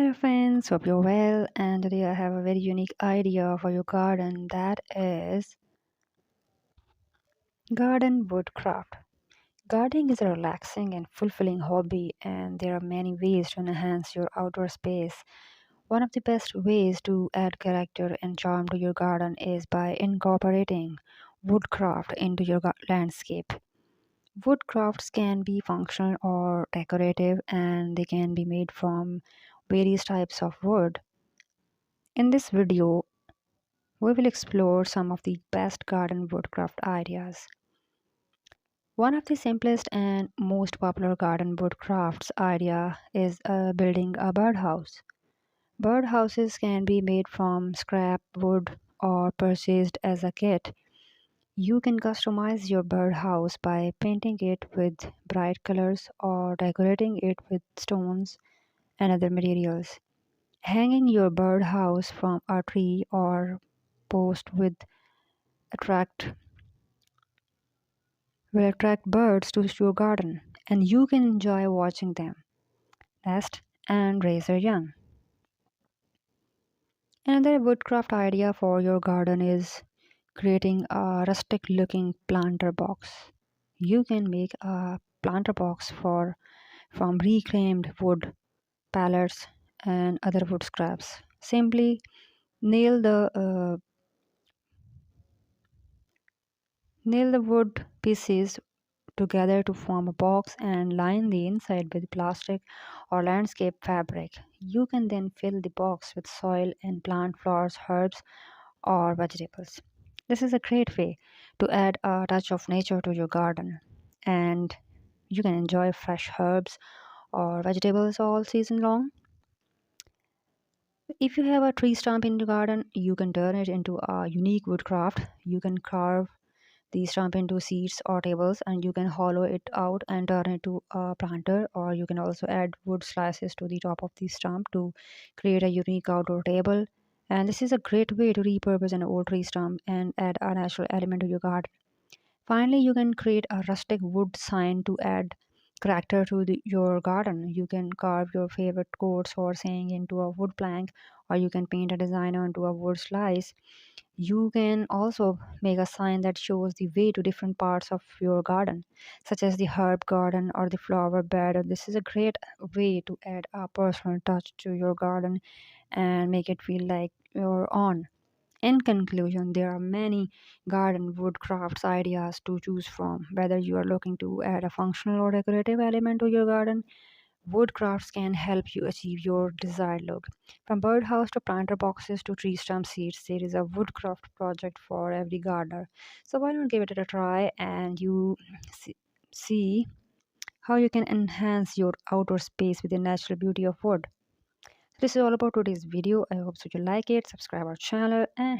Hello friends, hope you're well, and today I have a very unique idea for your garden, that is garden woodcraft. Gardening is a relaxing and fulfilling hobby, and there are many ways to enhance your outdoor space. One of the best ways to add character and charm to your garden is by incorporating woodcraft into your landscape. Woodcrafts can be functional or decorative, and they can be made from various types of wood. In this video, we will explore some of the best garden woodcraft ideas. One of the simplest and most popular garden woodcrafts idea is building a birdhouse. Birdhouses can be made from scrap wood or purchased as a kit. You can customize your birdhouse by painting it with bright colors or decorating it with stones and other materials. Hanging your birdhouse from a tree or post attract will attract birds to your garden, and you can enjoy watching them nest and raise their young. Another woodcraft idea for your garden is creating a rustic looking planter box. You can make a planter box from reclaimed wood, pallets, and other wood scraps. Simply nail the uh, nail the wood pieces together to form a box and line the inside with plastic or landscape fabric. You can then fill the box with soil and plant flowers, herbs, or vegetables. This is a great way to add a touch of nature to your garden, and you can enjoy fresh herbs or vegetables all season long. If you have a tree stump in your garden, you can turn it into a unique woodcraft. You can carve the stump into seats or tables, and you can hollow it out and turn it to a planter, or you can also add wood slices to the top of the stump to create a unique outdoor table. And this is a great way to repurpose an old tree stump and add a natural element to your garden. Finally, you can create a rustic wood sign to add character to your garden. You can carve your favorite quotes or saying into a wood plank, or you can paint a design onto a wood slice. You can also make a sign that shows the way to different parts of your garden, such as the herb garden or the flower bed. This is a great way to add a personal touch to your garden and make it feel like your own. In conclusion, there are many garden woodcrafts ideas to choose from. Whether you are looking to add a functional or decorative element to your garden, woodcrafts can help you achieve your desired look. From birdhouse to planter boxes to tree stump seats, there is a woodcraft project for every gardener. So why not give it a try and you see how you can enhance your outdoor space with the natural beauty of wood. This is all about today's video. I hope so you like it. Subscribe our channel and